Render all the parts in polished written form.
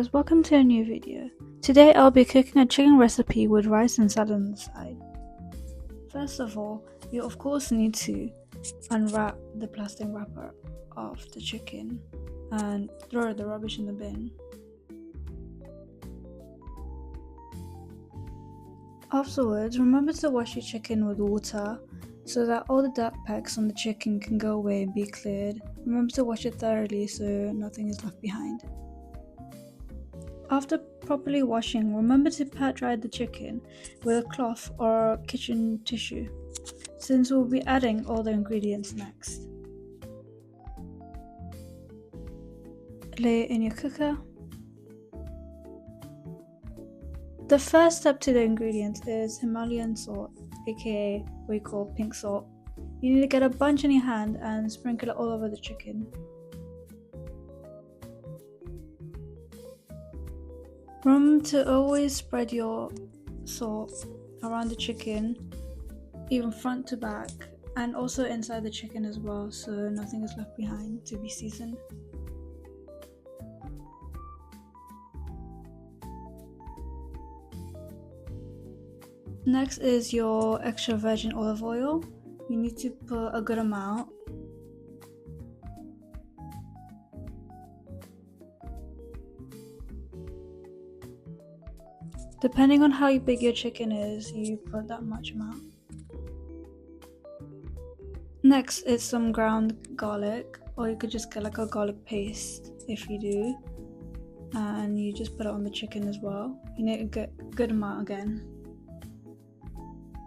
guys, welcome to a new video. Today I'll be cooking a chicken recipe with rice and salad on the side. First of all, you of course need to unwrap the plastic wrapper of the chicken and throw the rubbish in the bin. Afterwards, remember to wash your chicken with water so that all the dirt pecks on the chicken can go away and be cleared. Remember to wash it thoroughly so nothing is left behind. After properly washing, remember to pat dry the chicken with a cloth or kitchen tissue, since we'll be adding all the ingredients next. Lay it in your cooker. The first step to the ingredients is Himalayan salt, aka what we call pink salt. You need to get a bunch in your hand and sprinkle it all over the chicken. Remember to always spread your salt around the chicken, even front to back, and also inside the chicken as well, so nothing is left behind to be seasoned. Next is your extra virgin olive oil. You need to put a good amount. Depending on how big your chicken is, you put that much amount. Next is some ground garlic, or you could just get like a garlic paste if you do. And you just put it on the chicken as well. You need to get a good amount again.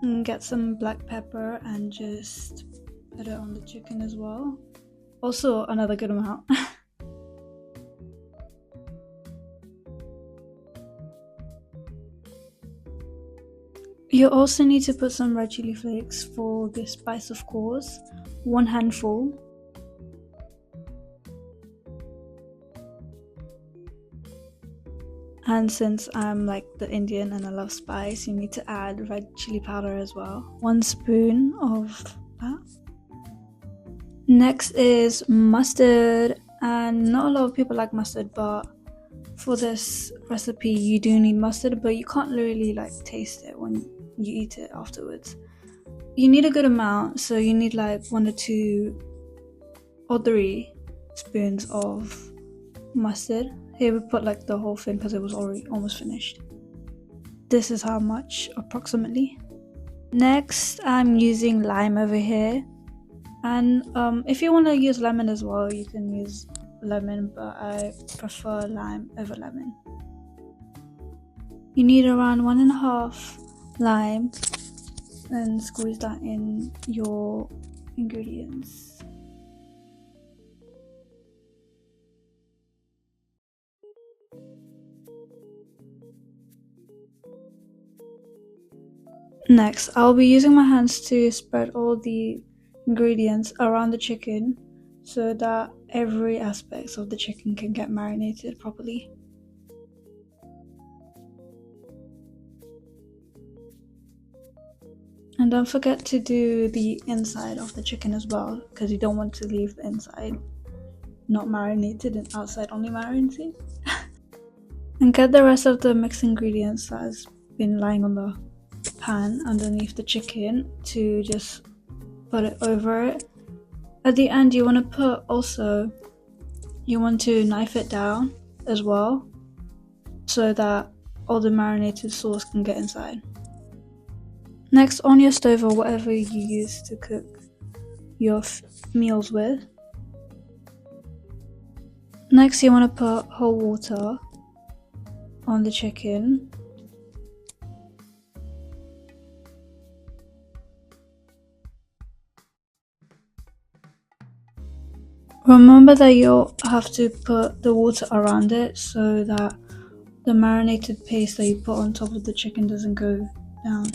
And get some black pepper and just put it on the chicken as well. Also another good amount. You also need to put some red chili flakes for the spice, of course, 1 handful. And since I'm like the Indian and I love spice, you need to add red chili powder as well. 1 spoon of that. Next is mustard, and not a lot of people like mustard, but for this recipe you do need mustard, but you can't really like taste it when you eat it afterwards. You need a good amount, so you need like 1 or 2 or 3 spoons of mustard. Here we put like the whole thing because it was already almost finished. This is how much approximately. Next, I'm using lime over here, and if you want to use lemon as well, you can use lemon, but I prefer lime over lemon. You need around 1.5 lime, and squeeze that in your ingredients. Next, I'll be using my hands to spread all the ingredients around the chicken so that every aspect of the chicken can get marinated properly. And don't forget to do the inside of the chicken as well, because you don't want to leave the inside not marinated and outside only marinated. And get the rest of the mixed ingredients that has been lying on the pan underneath the chicken to just put it over it. At the end, you want to knife it down as well so that all the marinated sauce can get inside. Next, on your stove or whatever you use to cook your meals with. Next, you want to put whole water on the chicken. Remember that you'll have to put the water around it so that the marinated paste that you put on top of the chicken doesn't go down.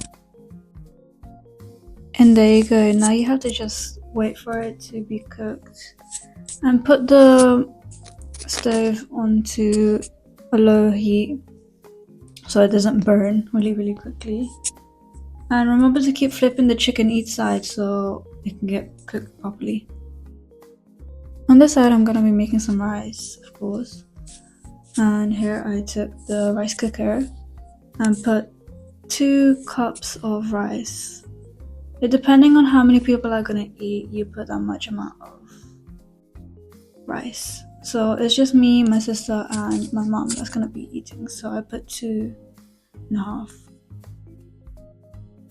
And there you go. Now you have to just wait for it to be cooked. And put the stove onto a low heat so it doesn't burn really quickly. And remember to keep flipping the chicken each side so it can get cooked properly. On this side, I'm going to be making some rice, of course. And here I took the rice cooker and put 2 cups of rice. Depending on how many people are gonna eat, you put that much amount of rice. So it's just me, my sister, and my mom that's gonna be eating. So I put 2.5.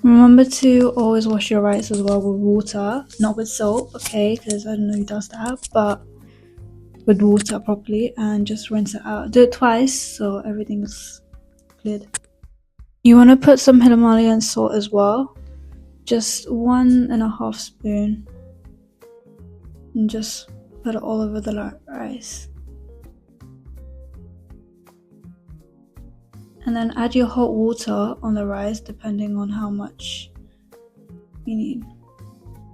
Remember to always wash your rice as well with water, not with soap, okay? Because I don't know who does that, but with water properly, and just rinse it out. Do it twice so everything's cleared. You want to put some Himalayan salt as well, just 1.5 spoon, and just put it all over the rice. And then add your hot water on the rice depending on how much you need.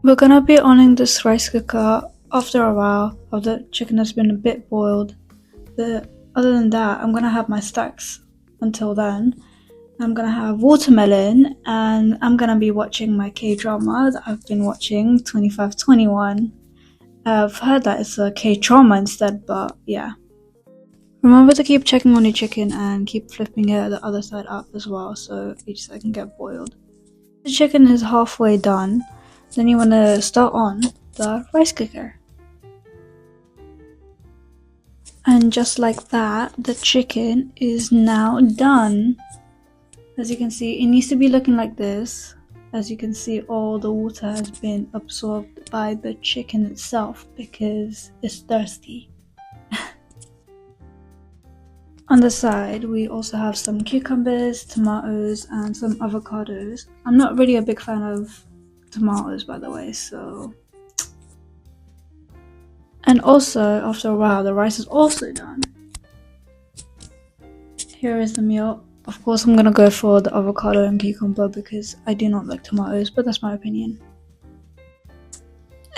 We're gonna be on this rice cooker after a while, after the chicken has been a bit boiled. Other than that, I'm gonna have my snacks until then. I'm gonna have watermelon, and I'm gonna be watching my K-drama that I've been watching, 2521. I've heard that it's a K-drama instead, but yeah. Remember to keep checking on your chicken and keep flipping it the other side up as well, so each side can get boiled. The chicken is halfway done, then you want to start on the rice cooker. And just like that, the chicken is now done. As you can see, it needs to be looking like this. As you can see, all the water has been absorbed by the chicken itself because it's thirsty. On the side, we also have some cucumbers, tomatoes, and some avocados. I'm not really a big fan of tomatoes, by the way, so... And also, after a while, the rice is also done. Here is the meal. Of course, I'm gonna go for the avocado and cucumber because I do not like tomatoes, but that's my opinion.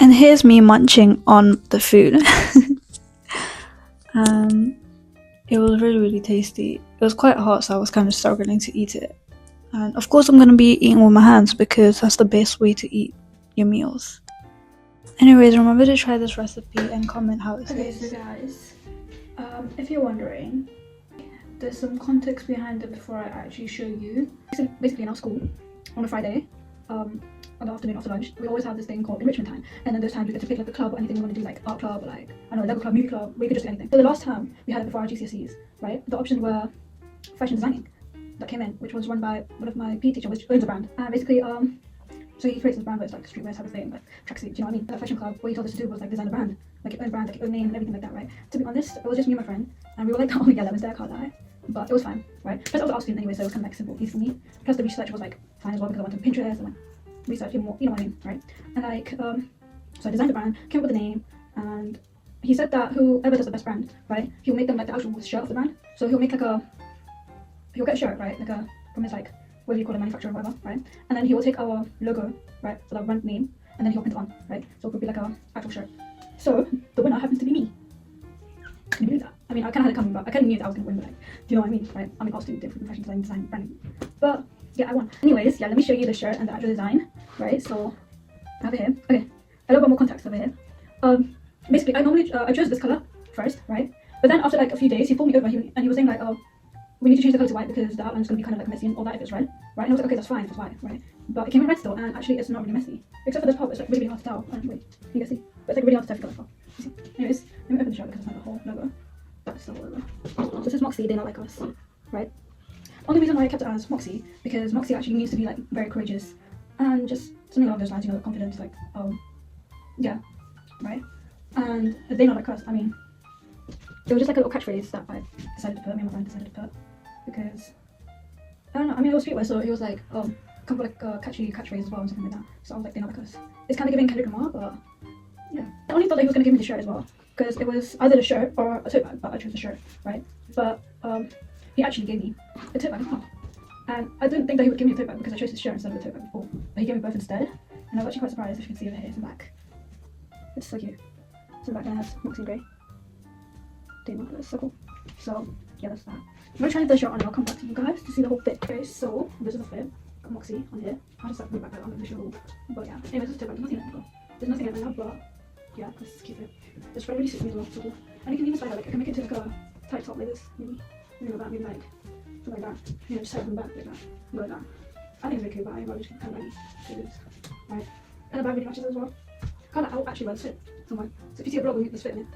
And here's me munching on the food. It was really tasty. It was quite hot, so I was kind of struggling to eat it. And of course, I'm gonna be eating with my hands because that's the best way to eat your meals. Anyways, remember to try this recipe and comment how it tastes. Okay, so guys, if you're wondering, there's some context behind it before I actually show you. So basically in our school, on a Friday, on the afternoon after lunch, we always have this thing called enrichment time. And then those times we get to pick like a club or anything we want to do, like art club or like, I don't know, Lego club, movie club, we could just do anything. So the last time we had it before our GCSEs, right, the options were fashion designing that came in, which was run by one of my PE teachers, which owns a brand. And basically, so he creates this brand where it's like streetwear type of thing, like tracksuit, do you know what I mean? That fashion club, what he told us to do was like design a brand, like your own brand, like your own name and everything like that, right? To be honest, it was just me and my friend, and we were like the only yellow there, I can't lie. But it was fine, right? Plus I was an art student anyway, so it was kind of like simple, easy for me. Plus the research was like fine as well because I went on Pinterest and like researching more, you know what I mean, right? And like, so I designed the brand, came up with the name, and he said that whoever does the best brand, right, he'll make them like the actual shirt of the brand. So he'll make like he'll get a shirt, right, like from his like, whether you call it manufacturer or whatever, right? And then he will take our logo, right, for the brand name, and then he'll print it on, right? So it could be like a actual shirt. So the winner happens to be me. Can you believe that? I mean, I kind of had it coming, but I kind of knew that I was going to win, but like, do you know what I mean, right? I'm an art student, different fashion design, branding. But yeah, I won. Anyways, yeah, let me show you the shirt and the actual design, right? So I have it here. Okay, a little bit more context over here. Basically, I chose this color first, right? But then after like a few days, he pulled me over and he was saying like, oh, we need to change the color to white because the outline is going to be kind of like messy and all that if it's red, right? And I was like, okay, that's fine if it's white, right? But it came in red still, and actually it's not really messy. Except for this part, it's like really hard to tell. Wait, you can see? But it's like really hard to tell if you got this part. Anyways, let me open the shirt because it's not the whole logo. That's the whole logo. So this is Moxie, they not like us, right? Only reason why I kept it as Moxie, because Moxie actually means to be like very courageous and just something along those lines, you know, confidence, like, yeah, right? And they not like us, I mean, it was just like a little catchphrase that I decided to put, me and my friend decided to put, because, I don't know, I mean, it was streetwear, so he was like, come up with like a catchy catchphrase as well and something like that. So I was like, they not like us. It's kind of giving Kendrick Lamar, but yeah. I only thought that he was going to give me the shirt as well, because it was either the shirt or a tote bag, but I chose the shirt, right? But he actually gave me a tote bag as well. And I didn't think that he would give me a tote bag because I chose his shirt instead of the tote bag before. But he gave me both instead, and I was actually quite surprised. If you can see over here, it's in the back. It's so cute. It's in the back and it has Moxie grey. That's so cool. So yeah, that's that. I'm gonna try the shirt on and I'll come back to you guys to see the whole fit. Okay, so this is the fit. Got Moxie on here. I'll just like put it back out, I'm not really sure. But yeah, anyways, let's take back. There's nothing in it right now, but yeah, this is cute fit. This really suits me as well, so cool. And you can even style it, like I can make it into like tight top like this, maybe like that, maybe like something like that. You know, just tight from the back like that, go like that. I think it's okay, but I probably just kind of like this, right? And the bag really matches as well. Kind of, I'll actually wear this fit somewhere. So if you see a blog with this fit in it,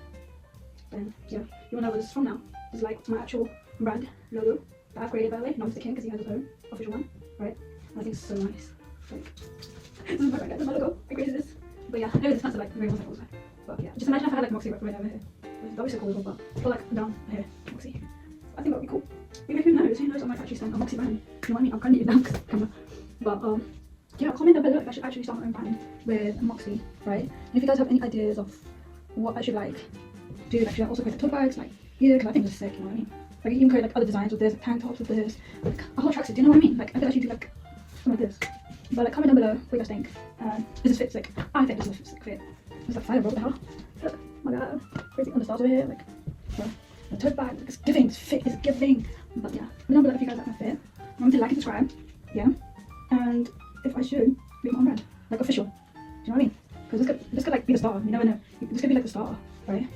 then yeah, you wanna know where this is from now. This is like my actual brand logo that I've created, by the way, not Mr. King, because he has his own official one, right? And I think it's so nice. Like, this is my brand, this is my logo. I created this. But yeah, anyway, this pants are like very one second. But yeah, just imagine if I had like Moxie right over here. That would be so cool as well, but or like down here, Moxie. I think that would be cool. Maybe who knows, I might actually start a Moxie brand. You know what I mean? I'm kind of it down because camera. But yeah, comment down below if I should actually start my own brand with Moxie, right? And if you guys have any ideas of what I should like do, like should I also create the tote bags, like yeah, because I think this is sick, you know what I mean? Like you can create like other designs with this, like, tank tops with this, like a whole tracksuit, do you know what I mean? Like I could actually do like something like this. But like comment down below what you guys think. Does this fit sick? I think this is a sick fit. It's like fire, bro, what the hell? Look, oh my god, crazy on the stars over here, like the tote bag, like, it's giving, this fit is giving. But yeah, comment down below if you guys like my fit. Remember to like and subscribe, yeah? And if I should make my own brand, like official, do you know what I mean? Because this could like be the starter, you never know. This could be like the starter, right?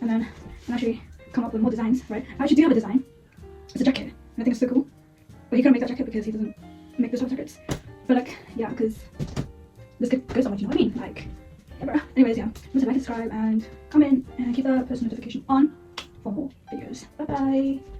And then actually come up with more designs, right? I actually do have a design. It's a jacket, and I think it's so cool. But he couldn't make that jacket because he doesn't make those type of jackets. But like, yeah, because this could go so much, you know what I mean? Like, yeah, bro. Anyways, yeah, remember to like, subscribe, and comment, and keep the post notification on for more videos. Bye bye.